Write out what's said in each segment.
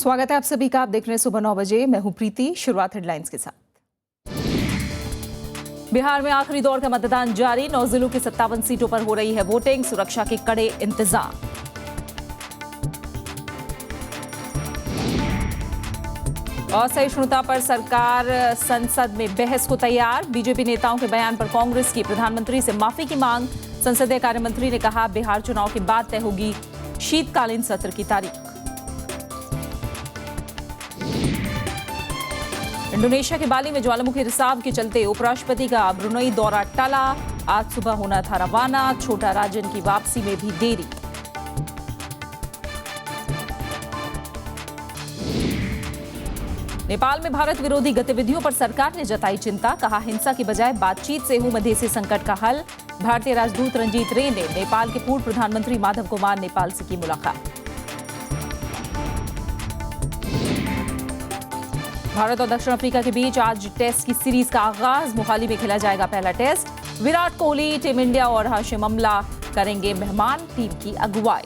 स्वागत है आप सभी का। आप देख रहे हैं सुबह 9 बजे। मैं हूं प्रीति। शुरुआत हेडलाइंस के साथ। बिहार में आखिरी दौर का मतदान जारी। 9 जिलों की 57 सीटों पर हो रही है वोटिंग। सुरक्षा के कड़े इंतजाम। असहिष्णुता पर सरकार संसद में बहस को तैयार। बीजेपी नेताओं के बयान पर कांग्रेस की प्रधानमंत्री से माफी की मांग। संसदीय कार्य मंत्री ने कहा, बिहार चुनाव के बाद तय होगी शीतकालीन सत्र की तारीख। इंडोनेशिया के बाली में ज्वालामुखी रिसाव के चलते उपराष्ट्रपति का ब्रुनई दौरा टला। आज सुबह होना था रवाना। छोटा राजन की वापसी में भी देरी। नेपाल में भारत विरोधी गतिविधियों पर सरकार ने जताई चिंता। कहा, हिंसा की बजाय बातचीत से हो मधेसी संकट का हल। भारतीय राजदूत रंजीत रे ने नेपाल के पूर्व प्रधानमंत्री माधव कुमार नेपाल से की मुलाकात। भारत और दक्षिण अफ्रीका के बीच आज टेस्ट की सीरीज का आगाज। मोहाली में खेला जाएगा पहला test. Virat Kohli, team India और हाशिम अमला करेंगे मेहमान टीम की अगुवाई।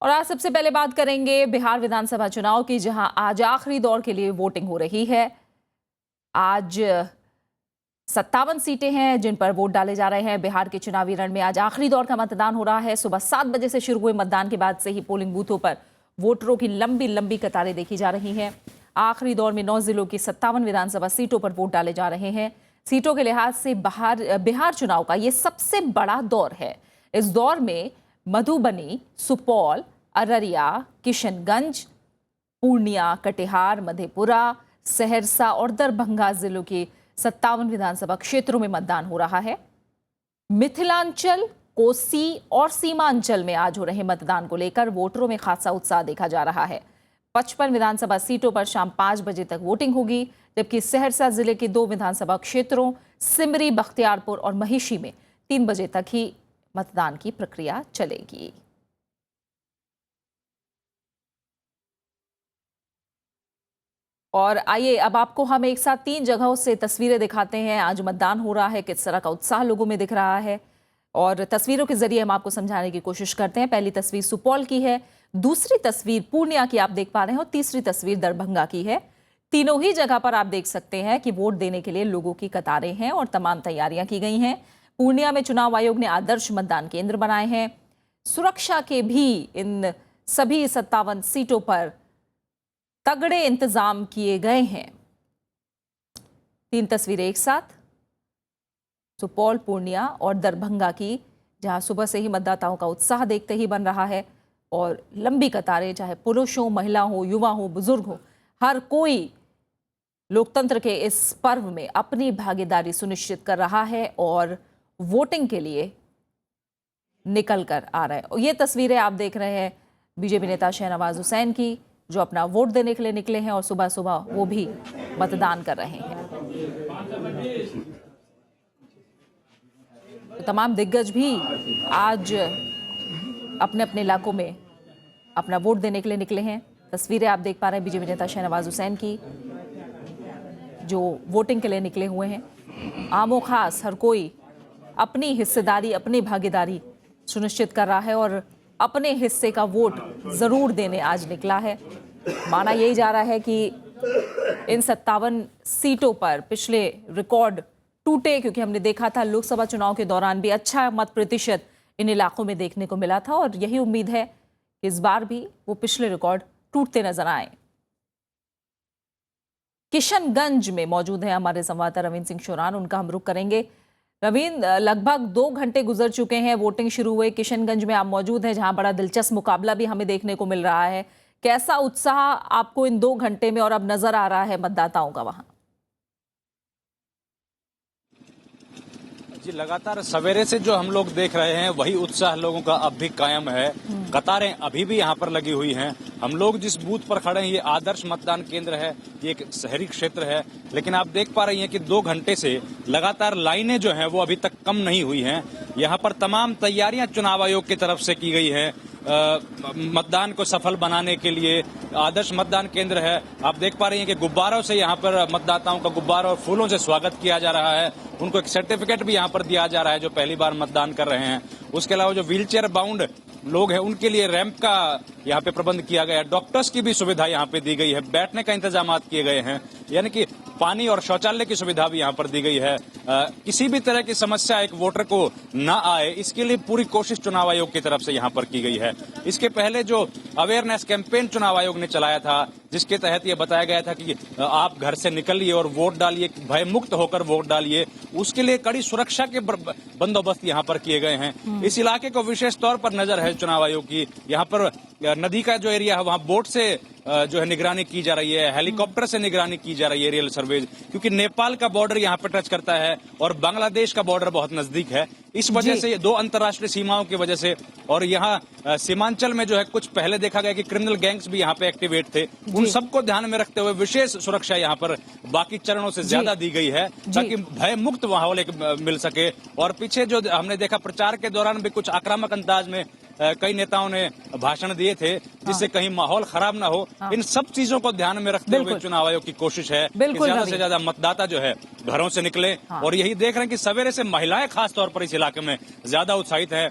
और आज सबसे पहले बात करेंगे बिहार विधानसभा चुनाव की, जहां आज आखिरी दौर के लिए वोटिंग हो रही है। आज 57 सीटें हैं जिन पर वोट डाले जा रहे हैं। बिहार के चुनावी रण में आज आखिरी दौर का मतदान हो रहा है। सुबह 7 बजे से शुरू हुए मतदान के बाद से ही पोलिंग बूथों पर वोटरों की लंबी लंबी कतारें देखी जा रही हैं। आखिरी दौर में 9 जिलों की 57 विधानसभा सीटों पर वोट डाले जा रहे हैं। सीटों के लिहाज से बिहार चुनाव का ये सबसे बड़ा दौर है। इस दौर में मधुबनी, सुपौल, अररिया, किशनगंज, पूर्णिया, कटिहार, मधेपुरा, सहरसा और दरभंगा जिलों की 57 विधानसभा क्षेत्रों में मतदान हो रहा है। मिथिलांचल, कोसी और सीमांचल में आज हो रहे मतदान को लेकर वोटरों में खासा उत्साह देखा जा रहा है। 55 विधानसभा सीटों पर शाम 5 बजे तक वोटिंग होगी, जबकि सहरसा जिले के 2 विधानसभा क्षेत्रों सिमरी, बख्तियारपुर और महिषी में 3 बजे तक ही मतदान की प्रक्रिया चलेगी। और आइए अब आपको हम एक साथ 3 जगहों से तस्वीरें दिखाते हैं। आज मतदान हो रहा है, किस तरह का उत्साह लोगों में दिख रहा है, और तस्वीरों के जरिए हम आपको समझाने की कोशिश करते हैं। पहली तस्वीर सुपौल की है, दूसरी तस्वीर पूर्णिया की आप देख पा रहे हैं, और तीसरी तस्वीर दरभंगा की है। तीनों ही जगह पर आप देख सकते हैं कि वोट देने के लिए लोगों की कतारें हैं और तमाम तैयारियां की गई हैं। पूर्णिया में चुनाव आयोग ने आदर्श मतदान केंद्र बनाए हैं। सुरक्षा के भी इन सभी 57 सीटों पर तगड़े इंतजाम किए गए हैं। 3 तस्वीरें एक साथ, सुपौल, पूर्णिया और दरभंगा की, जहां सुबह से ही मतदाताओं का उत्साह देखते ही बन रहा है। और लंबी कतारें, चाहे पुरुष हो, महिला हो, युवा हो, बुजुर्ग हो, हर कोई लोकतंत्र के इस पर्व में अपनी भागीदारी सुनिश्चित कर रहा है और वोटिंग के लिए निकल कर आ रहा है। और ये तस्वीरें आप देख रहे हैं बीजेपी नेता शहनवाज हुसैन की, जो अपना वोट देने के लिए निकले हैं और सुबह सुबह वो भी मतदान कर रहे हैं। तो तमाम दिग्गज भी आज अपने अपने इलाकों में अपना वोट देने के लिए निकले हैं। तस्वीरें आप देख पा रहे हैं बीजेपी नेता शहनवाज हुसैन की, जो वोटिंग के लिए निकले हुए हैं। आमो खास हर कोई अपनी हिस्सेदारी, अपनी भागीदारी सुनिश्चित कर रहा है और अपने हिस्से का वोट जरूर देने आज निकला है। माना यही जा रहा है कि इन 57 सीटों पर पिछले रिकॉर्ड टूटे, क्योंकि हमने देखा था लोकसभा चुनाव के दौरान भी अच्छा मत प्रतिशत इन इलाकों में देखने को मिला था, और यही उम्मीद है कि इस बार भी वो पिछले रिकॉर्ड टूटते नजर आए। किशनगंज में मौजूद है हमारे संवाददाता रविंद्र सिंह शोरान, उनका हम रुख करेंगे। रविंद्र, लगभग 2 घंटे गुजर चुके हैं वोटिंग शुरू हुए। किशनगंज में आप मौजूद हैं, जहां बड़ा दिलचस्प मुकाबला भी हमें देखने को मिल रहा है। कैसा उत्साह आपको इन 2 घंटे में और अब नजर आ रहा है मतदाताओं का वहां? जी, लगातार सवेरे से जो हम लोग देख रहे हैं वही उत्साह लोगों का अब भी कायम है। कतारें अभी भी यहाँ पर लगी हुई हैं। हम लोग जिस बूथ पर खड़े हैं ये आदर्श मतदान केंद्र है, ये एक शहरी क्षेत्र है, लेकिन आप देख पा रही हैं कि 2 घंटे से लगातार लाइनें जो हैं वो अभी तक कम नहीं हुई हैं। यहाँ पर तमाम तैयारियां चुनाव आयोग की तरफ से की गई है मतदान को सफल बनाने के लिए आदर्श मतदान केंद्र है। आप देख पा रहे हैं कि गुब्बारों से यहाँ पर मतदाताओं का गुब्बारों और फूलों से स्वागत किया जा रहा है। उनको एक सर्टिफिकेट भी यहाँ पर दिया जा रहा है जो पहली बार मतदान कर रहे हैं। उसके अलावा जो व्हीलचेयर बाउंड लोग हैं उनके लिए रैंप का यहाँ पे प्रबंध किया गया है। डॉक्टर्स की भी सुविधा यहाँ पे दी गई है, बैठने का इंतजाम किए गए हैं, यानी कि पानी और शौचालय की सुविधा भी यहाँ पर दी गई है। किसी भी तरह की समस्या एक वोटर को न आए इसके लिए पूरी कोशिश चुनाव आयोग की तरफ से यहाँ पर की गई है। इसके पहले जो अवेयरनेस कैंपेन चुनाव आयोग ने चलाया था, जिसके तहत ये बताया गया था कि आप घर से निकलिए और वोट डालिए, भय मुक्त होकर वोट डालिए, उसके लिए कड़ी सुरक्षा के बंदोबस्त यहाँ पर किए गए हैं। इस इलाके को विशेष तौर पर नजर है चुनाव आयोग की। यहाँ पर नदी का जो एरिया है वहाँ बोट से जो है निगरानी की जा रही है, हेलीकॉप्टर से निगरानी की जा रही है, एरियल सर्वेज, क्योंकि नेपाल का बॉर्डर यहाँ पर टच करता है और बांग्लादेश का बॉर्डर बहुत नजदीक है। इस वजह से दो अंतर्राष्ट्रीय सीमाओं की वजह से, और यहाँ सीमांचल में जो है कुछ पहले देखा गया कि क्रिमिनल गैंग्स भी यहाँ पे एक्टिवेट थे, उन सबको ध्यान में रखते हुए विशेष सुरक्षा यहाँ पर बाकी चरणों से ज्यादा दी गई है ताकि भय मुक्त माहौल एक मिल सके। और पीछे जो हमने देखा प्रचार के दौरान भी कुछ आक्रामक अंदाज में कई नेताओं ने भाषण दिए थे जिससे कहीं माहौल खराब ना हो। इन सब चीजों को ध्यान में रखते हुए चुनाव आयोग की कोशिश है कि ज्यादा से ज्यादा मतदाता जो है घरों से निकले। और यही देख रहे हैं कि सवेरे से महिलाएं खास तौर पर इस इलाके में ज्यादा उत्साहित है।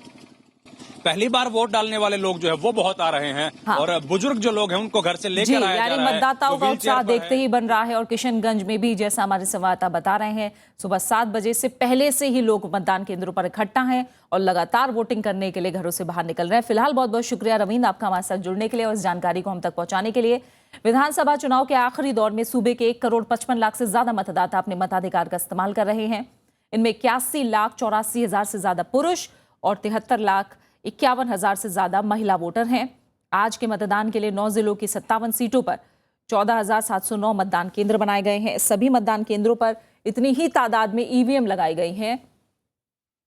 पहली बार वोट डालने वाले लोग जो है वो बहुत आ रहे हैं और बुजुर्ग जो लोग हैं उनको घर से लेकर आया जा रहा है। मतदाताओं का उत्साह देखते ही बन रहा है। और किशनगंज में भी जैसा हमारे संवाददाता बता रहे हैं, सुबह 7 बजे से पहले से ही लोग मतदान केंद्रों पर इकट्ठा हैं और लगातार वोटिंग करने के लिए घरों से बाहर निकल रहे हैं। फिलहाल बहुत बहुत शुक्रिया रविंद्र, आपका हमारे साथ जुड़ने के लिए और इस जानकारी को हम तक पहुंचाने के लिए। विधानसभा चुनाव के आखिरी दौर में सूबे के 1,55,00,000 से ज्यादा मतदाता अपने मताधिकार का इस्तेमाल कर रहे हैं। इनमें 81,84,000 से ज्यादा पुरुष और 73,51,000 से ज्यादा महिला वोटर हैं। आज के मतदान के लिए 9 जिलों की 57 सीटों पर 14,709 मतदान केंद्र बनाए गए हैं। सभी मतदान केंद्रों पर इतनी ही तादाद में ईवीएम लगाई गई हैं।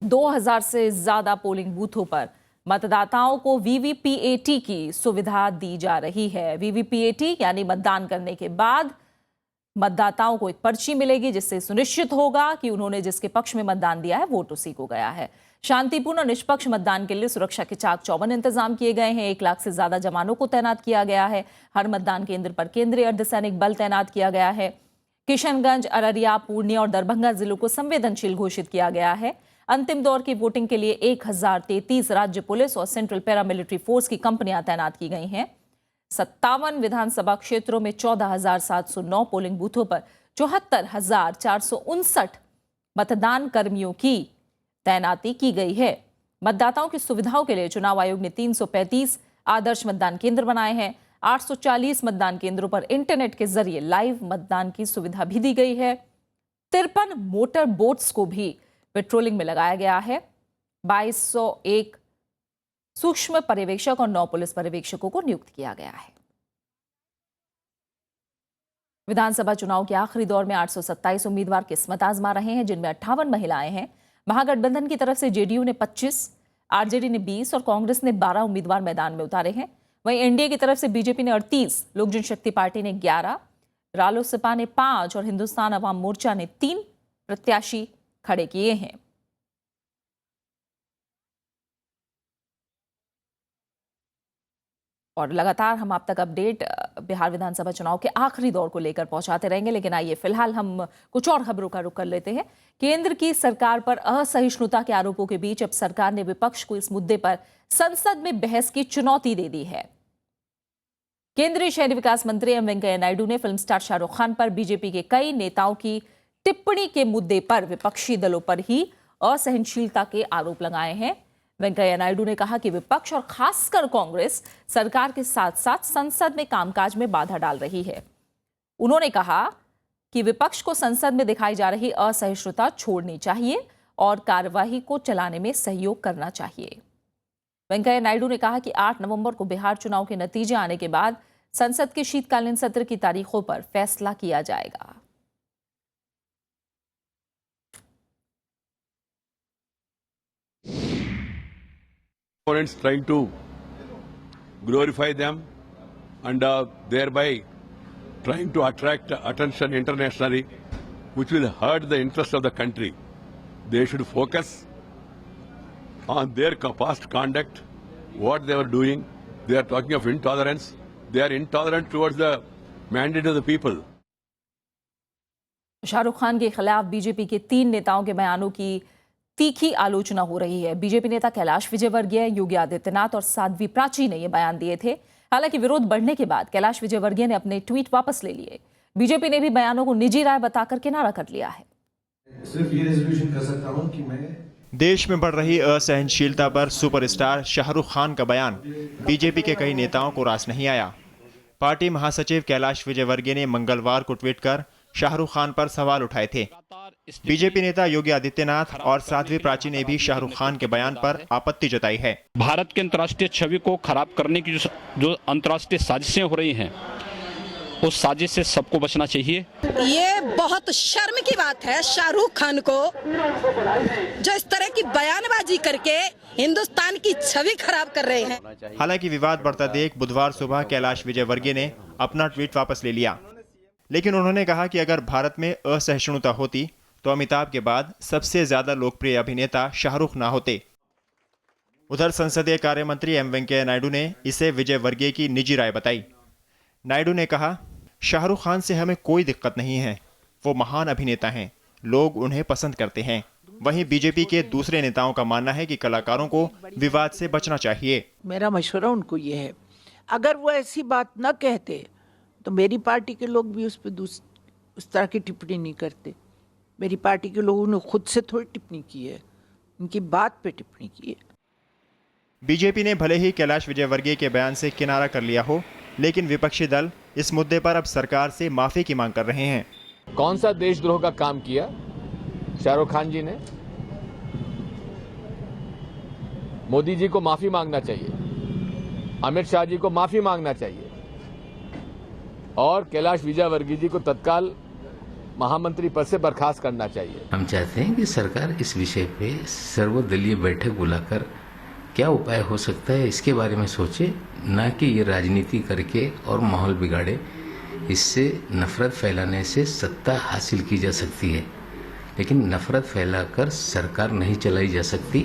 2,000 से ज्यादा पोलिंग बूथों पर मतदाताओं को वीवीपीएटी की सुविधा दी जा रही है। वीवीपीएटी यानी मतदान करने के बाद मतदाताओं को एक पर्ची मिलेगी जिससे सुनिश्चित होगा कि उन्होंने जिसके पक्ष में मतदान दिया है वोट उसी को गया है। शांतिपूर्ण और निष्पक्ष मतदान के लिए सुरक्षा के चाक चौबंद इंतजाम किए गए हैं। 1 लाख से ज्यादा जवानों को तैनात किया गया है। हर मतदान केंद्र पर केंद्रीय अर्धसैनिक बल तैनात किया गया है। किशनगंज, अररिया, पूर्णिया और दरभंगा जिलों को संवेदनशील घोषित किया गया है। अंतिम दौर की वोटिंग के लिए 1033 राज्य पुलिस और सेंट्रल पैरामिलिट्री फोर्स की कंपनियां तैनात की गई हैं। 57 विधानसभा क्षेत्रों में 14,709 पोलिंग बूथों पर 74,459 मतदान कर्मियों की तैनाती की गई है। मतदाताओं की सुविधाओं के लिए चुनाव आयोग ने 335 आदर्श मतदान केंद्र बनाए हैं। 840 मतदान केंद्रों पर इंटरनेट के जरिए लाइव मतदान की सुविधा भी दी गई है। 53 मोटर बोट्स को भी पेट्रोलिंग में लगाया गया है। 2201 सूक्ष्म पर्यवेक्षक और 9 पुलिस पर्यवेक्षकों को नियुक्त किया गया है। विधानसभा चुनाव के आखिरी दौर में 827 उम्मीदवार किस्मत आजमा रहे हैं, जिनमें 58 महिलाएं हैं। महागठबंधन की तरफ से जेडीयू ने 25, आरजेडी ने 20 और कांग्रेस ने 12 उम्मीदवार मैदान में उतारे हैं। वहीं एनडीए की तरफ से बीजेपी ने 38, लोक जनशक्ति पार्टी ने 11, रालोसपा ने 5 और हिंदुस्तान अवाम मोर्चा ने 3 प्रत्याशी खड़े किए हैं। और लगातार हम आप तक अपडेट बिहार विधानसभा चुनाव के आखिरी दौर को लेकर पहुंचाते रहेंगे। लेकिन आइए फिलहाल हम कुछ और खबरों का रुख कर लेते हैं। केंद्र की सरकार पर असहिष्णुता के आरोपों के बीच अब सरकार ने विपक्ष को इस मुद्दे पर संसद में बहस की चुनौती दे दी है। केंद्रीय शहरी विकास मंत्री एम वेंकैया नायडू ने फिल्म स्टार शाहरुख खान पर बीजेपी के कई नेताओं की टिप्पणी के मुद्दे पर विपक्षी दलों पर ही असहनशीलता के आरोप लगाए हैं। वेंकैया नायडू ने कहा कि विपक्ष और खासकर कांग्रेस सरकार के साथ साथ संसद में कामकाज में बाधा डाल रही है। उन्होंने कहा कि विपक्ष को संसद में दिखाई जा रही असहिष्णुता छोड़नी चाहिए और कार्यवाही को चलाने में सहयोग करना चाहिए। वेंकैया नायडू ने कहा कि 8 नवंबर को बिहार चुनाव के नतीजे आने के बाद संसद के शीतकालीन सत्र की तारीखों पर फैसला किया जाएगा। Opponents trying to glorify them and thereby trying to attract attention internationally, which will hurt the interest of the country. They should focus on their past conduct what they were doing. They are talking of intolerance. They are intolerant towards the mandate of the people. Shahrukh Khan के खिलाफ BJP के 3 नेताओं के बयानों की तीखी आलोचना हो रही है। बीजेपी नेता कैलाश विजयवर्गीय, योगी आदित्यनाथ और साध्वी प्राची ने ये बयान दिए थे। हालांकि विरोध बढ़ने के बाद कैलाश विजयवर्गीय ने अपने ट्वीट वापस ले लिए। बीजेपी ने भी बयानों को निजी राय बताकर किनारा कर लिया है। सिर्फ ये रेजोल्यूशन कर सकता हूं कि मैं देश में बढ़ रही असहनशीलता पर सुपरस्टार शाहरुख खान का बयान बीजेपी के कई नेताओं को रास नहीं आया। पार्टी महासचिव कैलाश विजयवर्गीय ने मंगलवार को ट्वीट कर शाहरुख खान पर सवाल उठाए थे। बीजेपी नेता योगी आदित्यनाथ और साध्वी प्राची ने भी शाहरुख खान के बयान पर आपत्ति जताई है। भारत के अंतर्राष्ट्रीय छवि को खराब करने की जो अंतर्राष्ट्रीय साजिशें हो रही हैं, उस साजिश से सबको बचना चाहिए। ये बहुत शर्म की बात है शाहरुख खान को, जो इस तरह की बयानबाजी करके हिंदुस्तान की छवि खराब कर रहे हैं। हालांकि विवाद बढ़ता देख बुधवार सुबह कैलाश विजयवर्गीय ने अपना ट्वीट वापस ले लिया, लेकिन उन्होंने कहा कि अगर भारत में असहिष्णुता होती तो अमिताभ के बाद सबसे ज्यादा लोकप्रिय अभिनेता शाहरुख ना होते। उधर संसदीय कार्य मंत्री एम वेंकैया नायडू ने इसे विजयवर्गीय की निजी राय बताई। नायडू ने कहा, शाहरुख खान से हमें कोई दिक्कत नहीं है, वो महान अभिनेता हैं, लोग उन्हें पसंद करते हैं। वहीं बीजेपी के दूसरे नेताओं का मानना है कि कलाकारों को विवाद से बचना चाहिए। मेरा मशवरा उनको ये है, अगर वो ऐसी बात न कहते तो मेरी पार्टी के लोग भी उस पर उस तरह की टिप्पणी नहीं करते। मेरी पार्टी के लोगों ने खुद से थोड़ी टिप्पणी की है, उनकी बात पे टिप्पणी की है। बीजेपी ने भले ही कैलाश विजयवर्गीय के बयान से किनारा कर लिया हो, लेकिन विपक्षी दल इस मुद्दे पर अब सरकार से माफी की मांग कर रहे हैं। कौन सा देशद्रोह का काम किया शाहरुख खान जी ने? मोदी जी को माफी मांगना चाहिए, अमित शाह जी को माफी मांगना चाहिए और कैलाश विजयवर्गीय जी को तत्काल महामंत्री पद से बर्खास्त करना चाहिए। हम चाहते हैं कि सरकार इस विषय पे सर्वदलीय बैठक बुलाकर क्या उपाय हो सकता है इसके बारे में सोचे, न कि ये राजनीति करके और माहौल बिगाड़े। इससे नफरत फैलाने से सत्ता हासिल की जा सकती है, लेकिन नफरत फैलाकर सरकार नहीं चलाई जा सकती।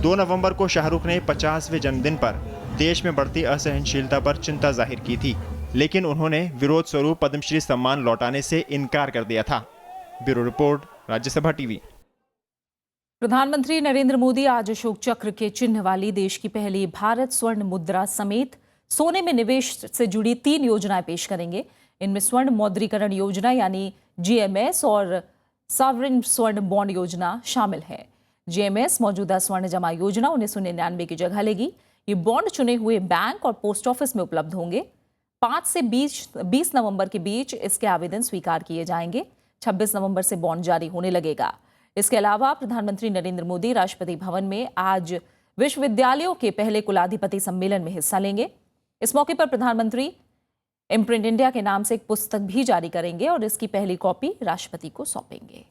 2 नवंबर को शाहरुख ने 50वें जन्मदिन पर देश में बढ़ती असहनशीलता पर चिंता जाहिर की थी, लेकिन उन्होंने विरोध स्वरूप पद्मश्री सम्मान लौटाने से इनकार कर दिया था। Bureau report, Rajya Sabha TV. प्रधानमंत्री नरेंद्र मोदी आज अशोक चक्र के चिन्ह वाली देश की पहली भारत स्वर्ण मुद्रा समेत सोने में निवेश से जुड़ी 3 योजनाएं पेश करेंगे। इनमें स्वर्ण मौद्रीकरण योजना यानी जीएमएस और सॉवरेन स्वर्ण बॉन्ड योजना शामिल है। जीएमएस मौजूदा स्वर्ण जमा योजना 1999 की जगह लेगी। ये बॉन्ड चुने हुए बैंक और पोस्ट ऑफिस में उपलब्ध होंगे। 5 से 20 नवंबर के बीच इसके आवेदन स्वीकार किए जाएंगे। 26 नवंबर से बॉन्ड जारी होने लगेगा। इसके अलावा प्रधानमंत्री नरेंद्र मोदी राष्ट्रपति भवन में आज विश्वविद्यालयों के पहले कुलाधिपति सम्मेलन में हिस्सा लेंगे। इस मौके पर प्रधानमंत्री इम्प्रिंट इंडिया के नाम से एक पुस्तक भी जारी करेंगे और इसकी पहली कॉपी राष्ट्रपति को सौंपेंगे।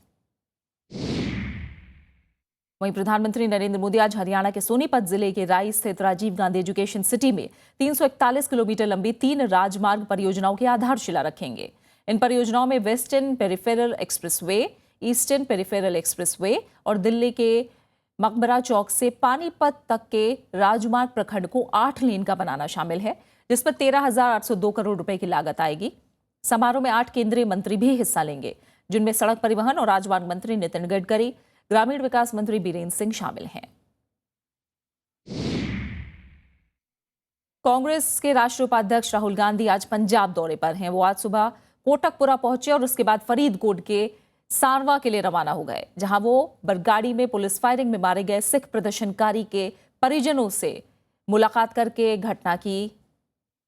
वहीं प्रधानमंत्री नरेंद्र मोदी आज हरियाणा के सोनीपत जिले के राई स्थित राजीव गांधी एजुकेशन सिटी में 341 किलोमीटर लंबी 3 राजमार्ग परियोजनाओं की आधारशिला रखेंगे। इन परियोजनाओं में western peripheral expressway, eastern peripheral expressway और दिल्ली के मकबरा चौक से पानीपत तक के राजमार्ग प्रखंड को 8 लेन का बनाना शामिल है, जिस पर 13,802 करोड़ रुपए की लागत आएगी। समारोह में 8 केंद्रीय मंत्री भी हिस्सा लेंगे, जिनमें सड़क परिवहन और राजमार्ग मंत्री नितिन गडकरी, ग्रामीण विकास मंत्री बीरेंद्र सिंह शामिल हैं। कांग्रेस के राष्ट्रीय उपाध्यक्ष राहुल गांधी आज पंजाब दौरे पर हैं। वो आज सुबह कोटकपुरा पहुंचे और उसके बाद फरीदकोट के सारवा के लिए रवाना हो गए, जहां वो बरगाड़ी में पुलिस फायरिंग में मारे गए सिख प्रदर्शनकारी के परिजनों से मुलाकात करके घटना की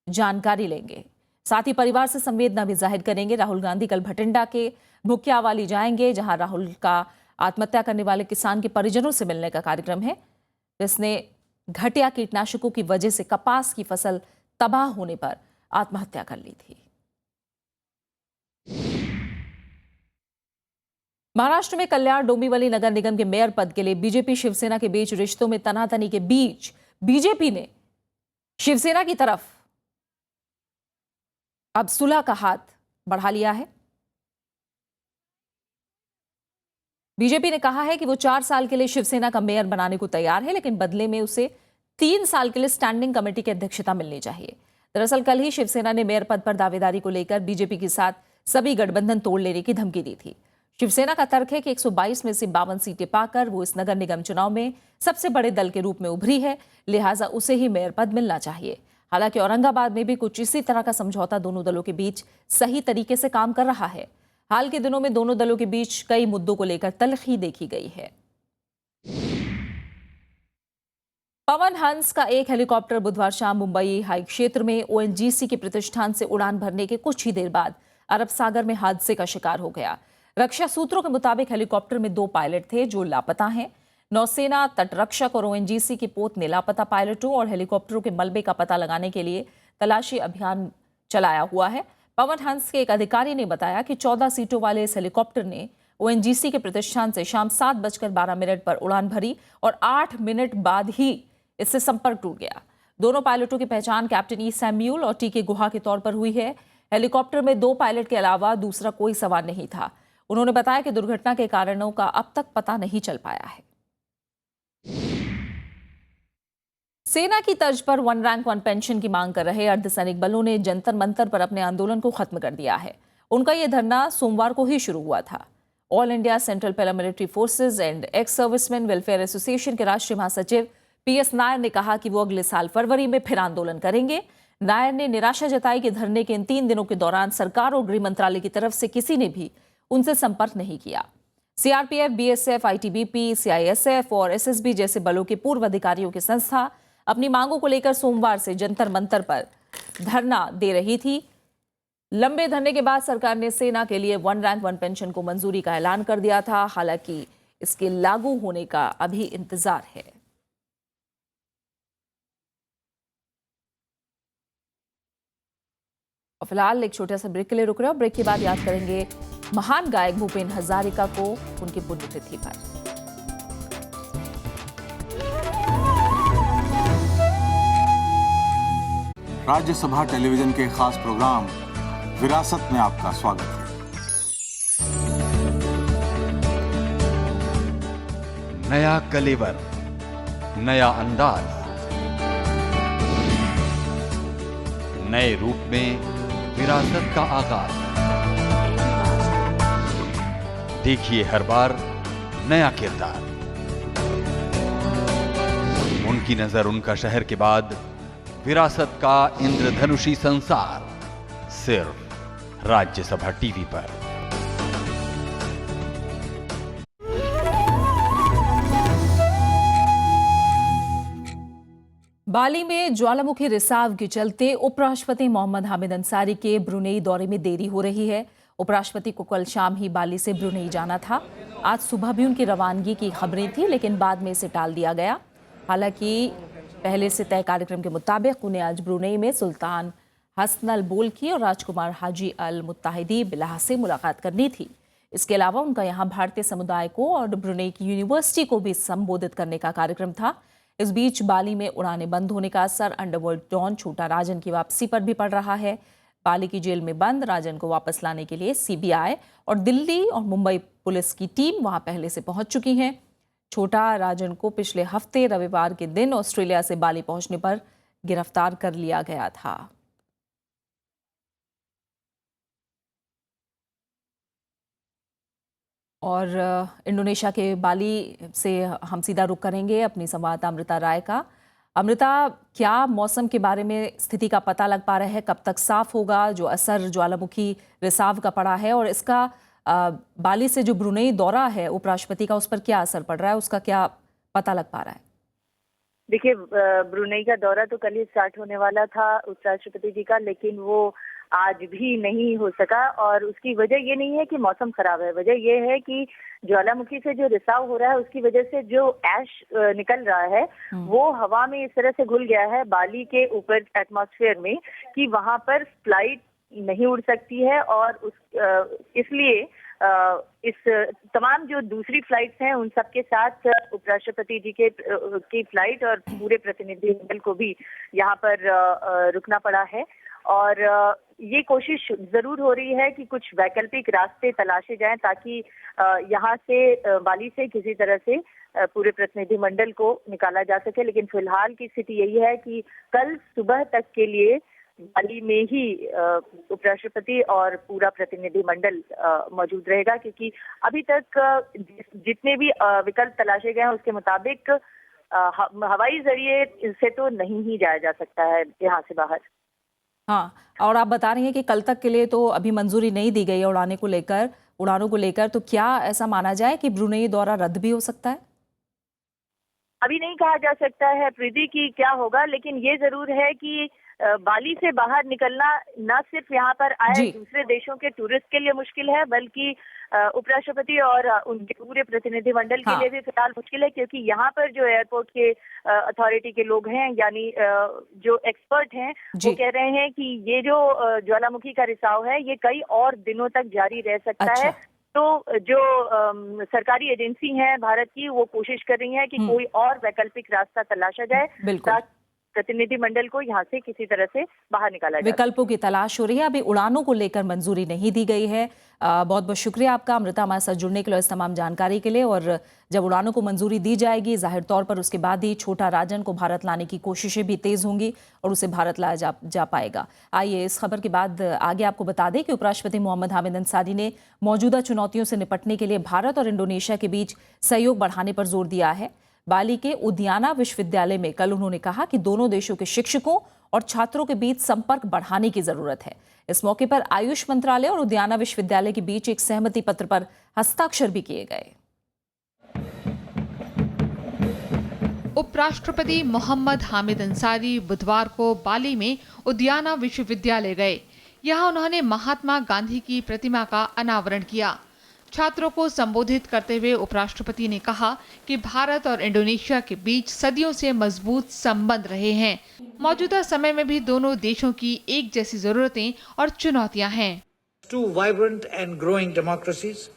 जानकारी लेंगे। साथ ही परिवार से संवेदना भी जाहिर करेंगे। राहुल गांधी कल भटिंडा के मुखियावाली जाएंगे, जहां राहुल का आत्महत्या करने वाले किसान के परिजनों से मिलने का कार्यक्रम है, जिसने घटिया कीटनाशकों की वजह से कपास की फसल तबाह होने पर आत्महत्या कर ली थी। महाराष्ट्र में कल्याण डोंबिवली नगर निगम के मेयर पद के लिए बीजेपी शिवसेना के बीच रिश्तों में तनातनी के बीच बीजेपी ने शिवसेना की तरफ अब सुलह का हाथ बढ़ा लिया है। बीजेपी ने कहा है कि वो 4 साल के लिए शिवसेना का मेयर बनाने को तैयार है, लेकिन बदले में उसे 3 साल के लिए स्टैंडिंग कमेटी की अध्यक्षता मिलनी चाहिए। दरअसल कल ही शिवसेना ने मेयर पद पर दावेदारी को लेकर बीजेपी के साथ सभी गठबंधन तोड़ लेने की धमकी दी थी। शिवसेना का तर्क है कि 122 में से 52 सीटें पाकर वो इस नगर निगम चुनाव में सबसे बड़े दल के रूप में उभरी है, लिहाजा उसे ही मेयर पद मिलना चाहिए। हालांकि औरंगाबाद में भी कुछ इसी तरह का समझौता दोनों दलों के बीच सही तरीके से काम कर रहा है। हाल के दिनों में दोनों दलों के बीच कई मुद्दों को लेकर तल्खी देखी गई है। पवन हंस का एक हेलीकॉप्टर बुधवार शाम मुंबई हाई क्षेत्र में ओएनजीसी के प्रतिष्ठान से उड़ान भरने के कुछ ही देर बाद अरब सागर में हादसे का शिकार हो गया। रक्षा सूत्रों के मुताबिक हेलीकॉप्टर में 2 पायलट थे जो लापता हैं। नौसेना, तटरक्षक और ओएनजीसी के पोत ने लापता पायलटों और हेलीकॉप्टरों के मलबे का पता लगाने के लिए तलाशी अभियान चलाया हुआ है। पवन हंस के एक अधिकारी ने बताया कि 14 सीटों वाले इस हेलीकॉप्टर ने ओएनजीसी के प्रतिष्ठान से शाम 7:12 पर उड़ान भरी और 8 मिनट बाद ही इससे संपर्क टूट गया। दोनों पायलटों की पहचान कैप्टन ई सैम्यूल और टी के गुहा के तौर पर हुई है। हेलीकॉप्टर में 2 पायलट के अलावा दूसरा कोई सवार नहीं था। उन्होंने बताया कि दुर्घटना के कारणों का अब तक पता नहीं चल पाया है। सेना की तर्ज पर 1 रैंक 1 पेंशन की मांग कर रहे अर्धसैनिक बलों ने जंतर मंतर पर अपने आंदोलन को खत्म कर दिया है। उनका यह धरना सोमवार को ही शुरू हुआ था। All India central paramilitary forces and ex serviceman welfare association के राष्ट्रीय महासचिव पीएस नायर ने कहा कि वो अगले साल फरवरी में फिर आंदोलन करेंगे। नायर ने निराशा जताई कि धरने के इन 3 दिनों के दौरान सरकार और गृह मंत्रालय की तरफ से किसी ने भी उनसे संपर्क नहीं किया। सीआरपीएफ, बीएसएफ, आईटीबीपी, सीआईएसएफ और एसएसबी जैसे बलों के पूर्व अधिकारियों की संस्था अपनी मांगों को लेकर सोमवार से जंतर मंतर पर धरना दे रही थी। लंबे धरने के बाद सरकार ने सेना के लिए 1 रैंक 1 पेंशन को मंजूरी का ऐलान कर दिया था। हालांकि इसके लागू होने का अभी इंतजार है। और फिलहाल एक छोटा सा ब्रेक के लिए रुक रहे हैं। ब्रेक के बाद याद करेंगे महान गायक भूपेन हजारिका को उनकी पुण्यतिथि पर। राज्यसभा टेलीविजन के खास प्रोग्राम विरासत में आपका स्वागत है। नया कलेवर, नया अंदाज, नए रूप में विरासत का आगाज। देखिए हर बार नया किरदार। उनकी नजर उनका शहर के बाद विरासत का इंद्रधनुषी संसार, सिर्फ राज्यसभा टीवी पर। बाली में ज्वालामुखी रिसाव के चलते उपराष्ट्रपति मोहम्मद हामिद अंसारी के ब्रुनेई दौरे में देरी हो रही है। उपराष्ट्रपति को कल शाम ही बाली से ब्रुनेई जाना था। आज सुबह भी उनकी रवानगी की खबरें थी, लेकिन बाद में इसे टाल दिया गया। हालांकि पहले से तय कार्यक्रम के मुताबिक उन्हें आज ब्रुनेई में सुल्तान हसन अल बोल्की और राजकुमार हाजी अल मुत्ताहिदी बिलाह से मुलाकात करनी थी। इसके अलावा उनका यहाँ भारतीय समुदाय को और ब्रुनेई की यूनिवर्सिटी को भी संबोधित करने का कार्यक्रम था। इस बीच बाली में उड़ानें बंद होने का असर अंडरवर्ल्ड डॉन छोटा राजन की वापसी पर भी पड़ रहा है। बाली की जेल में बंद राजन को वापस लाने के लिए सीबीआई और दिल्ली और मुंबई पुलिस की टीम वहां पहले से पहुंच चुकी हैं। छोटा राजन को पिछले हफ्ते रविवार के दिन ऑस्ट्रेलिया से बाली पहुंचने पर गिरफ्तार कर लिया गया था। और इंडोनेशिया के बाली से हम सीधा रुख करेंगे अपनी संवाददाता अमृता राय का। अमृता, क्या मौसम के बारे में स्थिति का पता लग पा रहा है? कब तक साफ होगा? जो असर ज्वालामुखी रिसाव का पड़ा है और इसका बाली से जो ब्रुनेई दौरा है उपराष्ट्रपति का, उस पर क्या असर पड़ रहा है? उसका क्या पता लग पा रहा है? देखिए, ब्रुनेई का दौरा तो कल ही स्टार्ट होने वाला था उपराष्ट्रपति जी का, लेकिन वो आज भी नहीं हो सका। और उसकी वजह ये नहीं है कि मौसम खराब है, वजह ये है कि ज्वालामुखी से जो रिसाव हो रहा है उसकी वजह से जो ऐश निकल रहा है वो हवा में इस तरह से घुल गया है बाली के ऊपर एटमॉस्फेयर में कि वहां पर फ्लाइट नहीं उड़ सकती है। और इसलिए इस तमाम जो दूसरी फ्लाइट्स हैं उन सबके साथ उपराष्ट्रपति जी की फ्लाइट और पूरे प्रतिनिधिमंडल को भी यहाँ पर रुकना पड़ा है। और ये कोशिश जरूर हो रही है कि कुछ वैकल्पिक रास्ते तलाशे जाएं ताकि यहाँ से बाली से किसी तरह से पूरे प्रतिनिधिमंडल को निकाला जा सके। लेकिन फिलहाल की स्थिति यही है कि कल सुबह तक के लिए बाली में ही उपराष्ट्रपति और पूरा प्रतिनिधिमंडल मौजूद रहेगा, क्योंकि अभी तक जितने भी विकल्प तलाशे गए हैं उसके मुताबिक हवाई जरिए से तो नहीं ही जाया जा सकता है यहाँ से बाहर। हाँ, और आप बता रही हैं कि कल तक के लिए तो अभी मंजूरी नहीं दी गई है उड़ानों को लेकर, तो क्या ऐसा माना जाए कि ब्रुनेई दौरा रद्द भी हो सकता है? अभी नहीं कहा जा सकता है प्रीति की क्या होगा, लेकिन ये जरूर है कि बाली से बाहर निकलना न सिर्फ यहाँ पर आए दूसरे देशों के टूरिस्ट के लिए मुश्किल है, बल्कि उपराष्ट्रपति और उनके पूरे प्रतिनिधिमंडल के लिए भी फिलहाल मुश्किल है, क्योंकि यहाँ पर जो एयरपोर्ट के अथॉरिटी के लोग हैं यानी जो एक्सपर्ट हैं वो कह रहे हैं कि ये जो ज्वालामुखी का रिसाव है ये कई और दिनों तक जारी रह सकता है। तो जो सरकारी एजेंसी हैं भारत की वो कोशिश कर रही हैं कि कोई और वैकल्पिक रास्ता तलाशा जाए ताकि प्रतिनिधिमंडल को यहाँ से किसी तरह से बाहर निकाला जाए। विकल्पों की तलाश हो रही है, अभी उड़ानों को लेकर मंजूरी नहीं दी गई है। बहुत बहुत शुक्रिया आपका अमृता हमारे साथ जुड़ने के लिए, इस तमाम जानकारी के लिए। और जब उड़ानों को मंजूरी दी जाएगी जाहिर तौर पर उसके बाद ही छोटा राजन को भारत लाने की कोशिशें भी तेज होंगी और उसे भारत लाया जा पाएगा। आइए इस खबर के बाद आगे आपको बता दें कि उपराष्ट्रपति मोहम्मद हामिद अंसारी ने मौजूदा चुनौतियों से निपटने के लिए भारत और इंडोनेशिया के बीच सहयोग बढ़ाने पर जोर दिया है। बाली के उद्याना विश्वविद्यालय में कल उन्होंने कहा कि दोनों देशों के शिक्षकों और छात्रों के बीच संपर्क बढ़ाने की जरूरत है। इस मौके पर आयुष मंत्रालय और उद्याना विश्वविद्यालय के बीच एक सहमति पत्र पर हस्ताक्षर भी किए गए। उपराष्ट्रपति मोहम्मद हामिद अंसारी बुधवार को बाली में उद्याना विश्वविद्यालय गए। यहां उन्होंने महात्मा गांधी की प्रतिमा का अनावरण किया। छात्रों को संबोधित करते हुए उपराष्ट्रपति ने कहा कि भारत और इंडोनेशिया के बीच सदियों से मजबूत संबंध रहे हैं। मौजूदा समय में भी दोनों देशों की एक जैसी जरूरतें और चुनौतियां हैं। Two vibrant and growing democracies,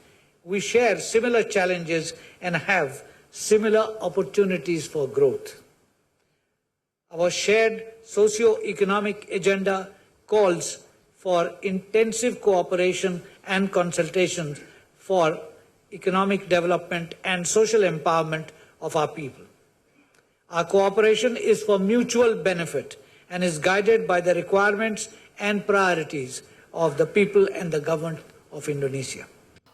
we share similar challenges and have similar opportunities for growth. Our shared socio-economic agenda calls for intensive cooperation and consultation for economic development and social empowerment of our people. Our cooperation is for mutual benefit and is guided by the requirements and priorities of the people and the government of Indonesia.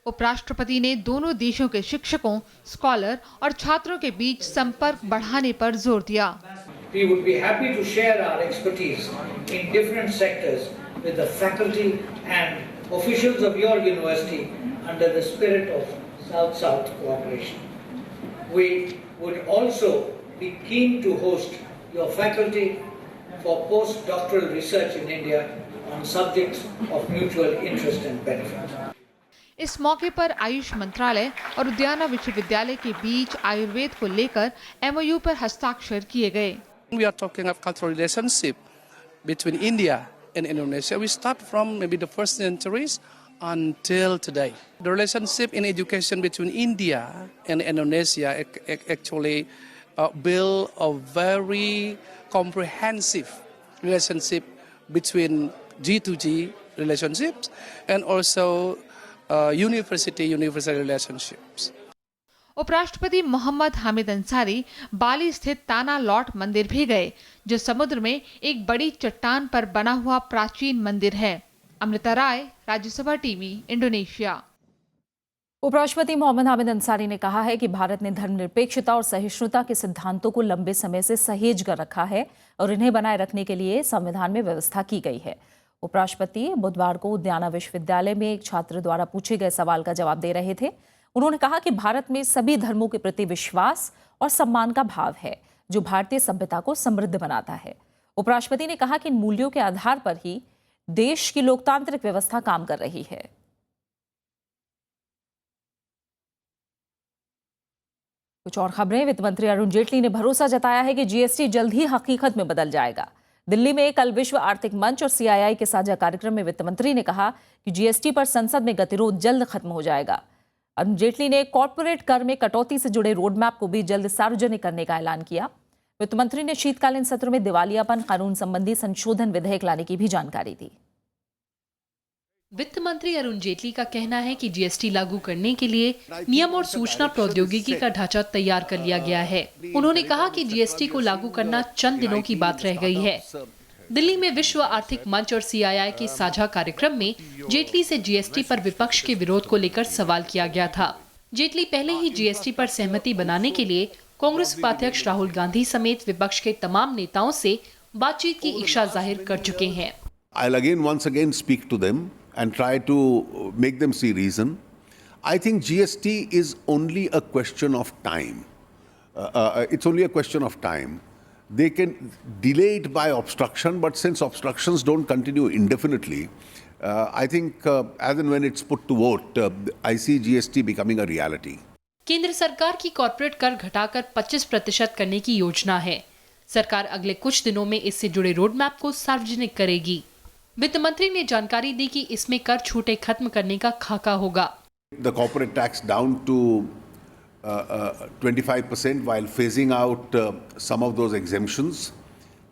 उपराष्ट्रपति ने दोनों देशों के शिक्षकों, scholar और छात्रों के बीच संपर्क बढ़ाने पर जोर दिया। We would be happy to share our expertise in different sectors with the faculty and officials of your university under the spirit of South-South cooperation. We would also be keen to host your faculty for postdoctoral research in India on subjects of mutual interest and benefit. इस मौके पर आयुष मंत्रालय और उद्याना विश्वविद्यालय के बीच आयुर्वेद को लेकर MOU पर हस्ताक्षर किए गए। We are talking of cultural relationship between India and Indonesia. We start from maybe the first centuries until today. The relationship in education between India and Indonesia actually build a very comprehensive relationship between G2G relationships and also university relationships. उपराष्ट्रपति मोहम्मद हामिद अंसारी बाली स्थित ताना lot मंदिर भी गए, जो समुद्र में एक बड़ी चट्टान पर बना हुआ प्राचीन मंदिर है। अमृता राय, राज्यसभा टीवी, इंडोनेशिया। उपराष्ट्रपति मोहम्मद हामिद अंसारी ने कहा है कि भारत ने धर्मनिरपेक्षता और सहिष्णुता के सिद्धांतों को लंबे समय से सहेज कर रखा है और इन्हें बनाए रखने के लिए संविधान में व्यवस्था की गई है। उपराष्ट्रपति बुधवार को उद्याना विश्वविद्यालय में एक छात्र द्वारा पूछे गए सवाल का जवाब दे रहे थे। उन्होंने कहा कि भारत में सभी धर्मों के प्रति विश्वास और सम्मान का भाव है, जो भारतीय सभ्यता को समृद्ध बनाता है। उपराष्ट्रपति ने कहा कि इन मूल्यों के आधार पर ही देश की लोकतांत्रिक व्यवस्था काम कर रही है। कुछ और खबरें। वित्त मंत्री अरुण जेटली ने भरोसा जताया है कि जीएसटी जल्द ही हकीकत में बदल जाएगा। दिल्ली में कल विश्व आर्थिक मंच और सीआईआई के साझा कार्यक्रम में वित्त मंत्री ने कहा कि जीएसटी पर संसद में गतिरोध जल्द खत्म हो जाएगा। अरुण जेटली ने कॉर्पोरेट कर में कटौती से जुड़े रोडमैप को भी जल्द सार्वजनिक करने का ऐलान किया। वित्त मंत्री ने शीतकालीन सत्र में दिवालियापन कानून संबंधी संशोधन विधेयक लाने की भी जानकारी दी। वित्त मंत्री अरुण जेटली का कहना है कि जीएसटी लागू करने के लिए नियम और सूचना प्रौद्योगिकी का ढांचा तैयार कर लिया गया है। उन्होंने कहा कि जीएसटी को लागू करना चंद दिनों की बात रह गई है। दिल्ली में विश्व आर्थिक मंच और सीआईआई के साझा कार्यक्रम में जेटली से जीएसटी पर विपक्ष के विरोध को लेकर सवाल किया गया था। जेटली पहले ही जीएसटी पर सहमति बनाने के लिए कांग्रेस उपाध्यक्ष राहुल गांधी समेत विपक्ष के तमाम नेताओं से बातचीत की इच्छा जाहिर कर चुके हैं। I'll once again speak to them and try to make them see reason. I think GST is only a question of time. It's only a question of time. They can delay it by obstruction, but since obstructions don't continue indefinitely, I think as and when it's put to vote, I see GST becoming a reality. केंद्र सरकार की corporate कर घटाकर 25% करने की योजना है। सरकार अगले कुछ दिनों में इससे जुड़े रोडमैप को सार्वजनिक करेगी। वित्त मंत्री ने जानकारी दी कि इसमें कर छूटें खत्म करने का खाका होगा। The corporate tax down to 25% while phasing out some of those exemptions,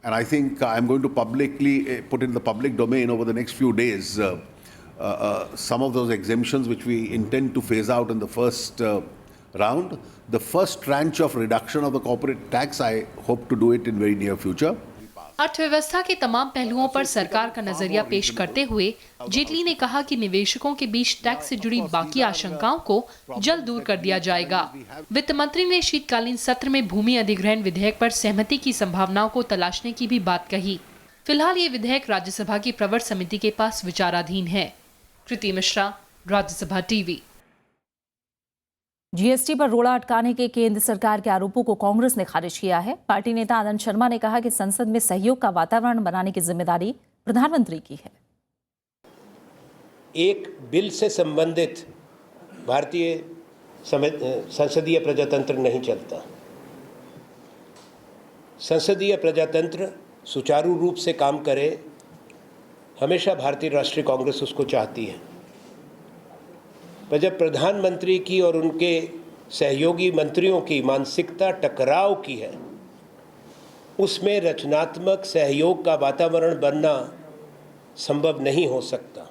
and I think I'm going to publicly put in the public domain over the next few days some of those exemptions which we intend to phase out in the first round. The first tranche of reduction of the corporate tax, I hope to do it in very near future. अर्थव्यवस्था के तमाम पहलुओं पर सरकार का नजरिया पेश करते हुए जेटली ने कहा कि निवेशकों के बीच टैक्स से जुड़ी बाकी आशंकाओं को जल्द दूर कर दिया जाएगा। वित्त मंत्री ने शीतकालीन सत्र में भूमि अधिग्रहण विधेयक पर सहमति की संभावनाओं को तलाशने की भी बात कही। फिलहाल ये विधेयक राज्यसभा की प्रवर समिति के पास विचाराधीन है। कृति मिश्रा, राज्यसभा टीवी। जीएसटी पर रोड़ा अटकाने के केंद्र सरकार के आरोपों को कांग्रेस ने खारिज किया है। पार्टी नेता आनंद शर्मा ने कहा कि संसद में सहयोग का वातावरण बनाने की जिम्मेदारी प्रधानमंत्री की है। एक बिल से संबंधित भारतीय संसदीय प्रजातंत्र नहीं चलता। संसदीय प्रजातंत्र सुचारू रूप से काम करे, हमेशा भारतीय राष्ट्रीय कांग्रेस उसको चाहती है। पर जब प्रधानमंत्री की और उनके सहयोगी मंत्रियों की मानसिकता टकराव की है, उसमें रचनात्मक सहयोग का वातावरण बनना संभव नहीं हो सकता।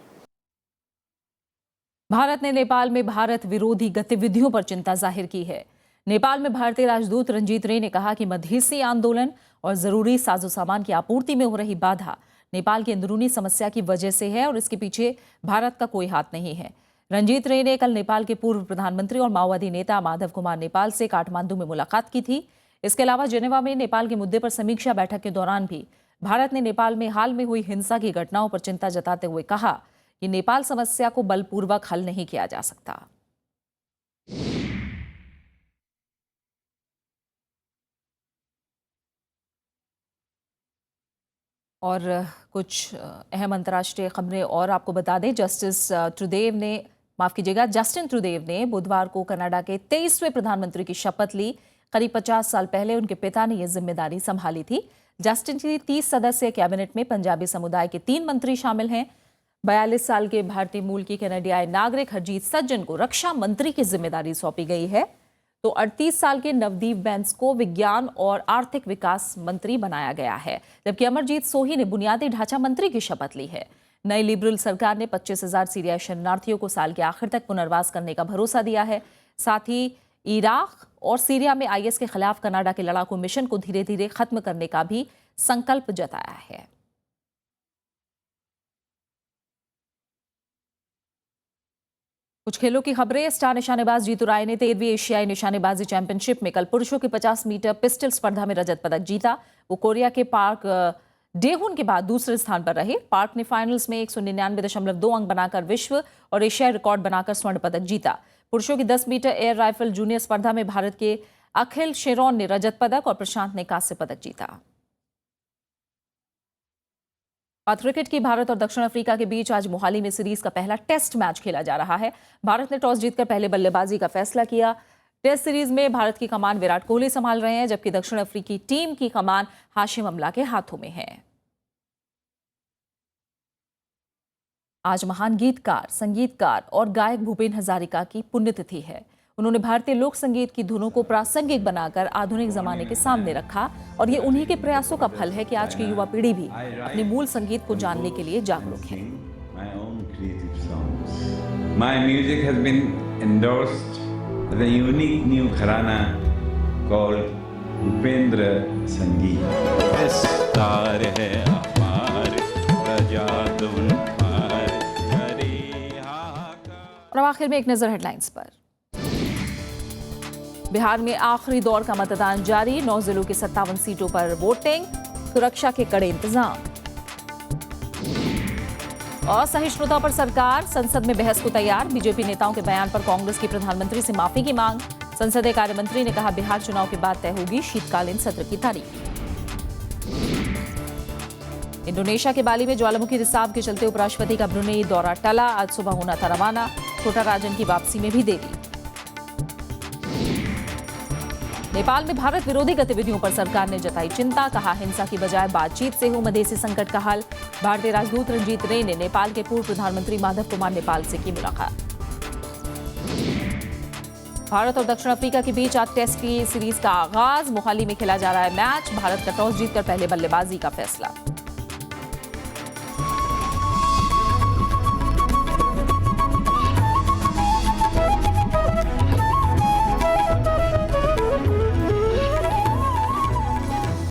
भारत ने नेपाल में भारत विरोधी गतिविधियों पर चिंता जाहिर की है। नेपाल में भारतीय राजदूत रंजीत रे ने कहा कि मधेसी आंदोलन और जरूरी साजोसामान की आपूर्ति में हो रही बाधा नेपाल की अंदरूनी समस्या की वजह से है और इसके पीछे भारत का कोई हाथ नहीं है। रंजीत रे ने कल नेपाल के पूर्व प्रधानमंत्री और माओवादी नेता माधव कुमार नेपाल से काठमांडू में मुलाकात की थी। इसके अलावा जेनेवा में नेपाल के मुद्दे पर समीक्षा बैठक के दौरान भी भारत ने नेपाल में हाल में हुई हिंसा की घटनाओं पर चिंता जताते हुए कहा कि नेपाल समस्या को बलपूर्वक हल नहीं किया जा सकता। और कुछ अहम अंतर्राष्ट्रीय खबरें और आपको बता दें, जस्टिन ट्रूडेव ने बुधवार को कनाडा के 23वें प्रधानमंत्री की शपथ ली। करीब 50 साल पहले उनके पिता ने यह जिम्मेदारी संभाली थी। जस्टिन की 30 सदस्यीय कैबिनेट में पंजाबी समुदाय के 3 मंत्री शामिल हैं। 42 साल के भारतीय मूल की कनाडियाई नागरिक हरजीत सज्जन को रक्षा मंत्री की जिम्मेदारी सौंपी गई है, तो 38 साल के नवदीप बैंस को विज्ञान और आर्थिक विकास मंत्री बनाया गया है, जबकि अमरजीत सोही ने बुनियादी ढांचा मंत्री की शपथ ली है। नई लिबरल सरकार ने 25,000 सीरियाई शरणार्थियों को साल के आखिर तक पुनर्वास करने का भरोसा दिया है। साथ ही इराक और सीरिया में आईएस के खिलाफ कनाडा के लड़ाकू मिशन को धीरे धीरे खत्म करने का भी संकल्प जताया है। कुछ खेलों की खबरें। स्टार निशानेबाज जीतू राय ने 13वीं एशियाई निशानेबाजी चैंपियनशिप में कल पुरुषों की 50 मीटर पिस्टल स्पर्धा में रजत पदक जीता। वो कोरिया के पार्क डेहुन के बाद दूसरे स्थान पर रहे। पार्क ने फाइनल्स में 199.2 अंक बनाकर विश्व और एशियाई रिकॉर्ड बनाकर स्वर्ण पदक जीता। पुरुषों की 10 मीटर एयर राइफल जूनियर स्पर्धा में भारत के अखिल शेरोन ने रजत पदक और प्रशांत ने कांस्य पदक जीता। और क्रिकेट की भारत और दक्षिण अफ्रीका के बीच आज मोहाली में सीरीज का पहला टेस्ट मैच खेला जा रहा है। भारत ने टॉस जीतकर पहले बल्लेबाजी का फैसला किया। टेस्ट सीरीज में भारत की कमान विराट कोहली संभाल रहे हैं, जबकि दक्षिण अफ्रीकी टीम की कमान हाशिम अमला के हाथों में है। आज महान गीतकार, संगीतकार और गायक भूपेन हजारिका की पुण्यतिथि है। उन्होंने भारतीय लोक संगीत की धुनों को प्रासंगिक बनाकर आधुनिक जमाने के सामने रखा और ये उन्हीं के प्रयासों का फल है कि आज की युवा पीढ़ी भी अपने मूल संगीत को जानने के लिए जागरूक है। My music has been endorsed as a unique new gharana called Upendra Sangeet. विस्तार है हमारे प्रजात उन पर और आखिर में एक नजर हेडलाइंस पर। बिहार में आखिरी दौर का मतदान जारी, 9 जिलों की 57 सीटों पर वोटिंग, सुरक्षा के कड़े इंतजाम। असहिष्णुता पर सरकार संसद में बहस को तैयार, बीजेपी नेताओं के बयान पर कांग्रेस की प्रधानमंत्री से माफी की मांग। संसदीय कार्य मंत्री ने कहा बिहार चुनाव के बाद तय होगी शीतकालीन सत्र की तारीख। इंडोनेशिया के बाली में ज्वालामुखी रिसाव के चलते उपराष्ट्रपति का ब्रुनेई दौरा टला, आज सुबह होना था रवाना, छोटा राजन की वापसी में भी देरी। नेपाल में भारत विरोधी गतिविधियों पर सरकार ने जताई चिंता, कहा हिंसा की बजाय बातचीत से हो मधेसी संकट का हल। भारतीय राजदूत रंजीत रे ने नेपाल के पूर्व प्रधानमंत्री माधव कुमार नेपाल से की मुलाकात। भारत और दक्षिण अफ्रीका के बीच आज टेस्ट की सीरीज का आगाज, मोहाली में खेला जा रहा है मैच, भारत का टॉस जीतकर पहले बल्लेबाजी का फैसला।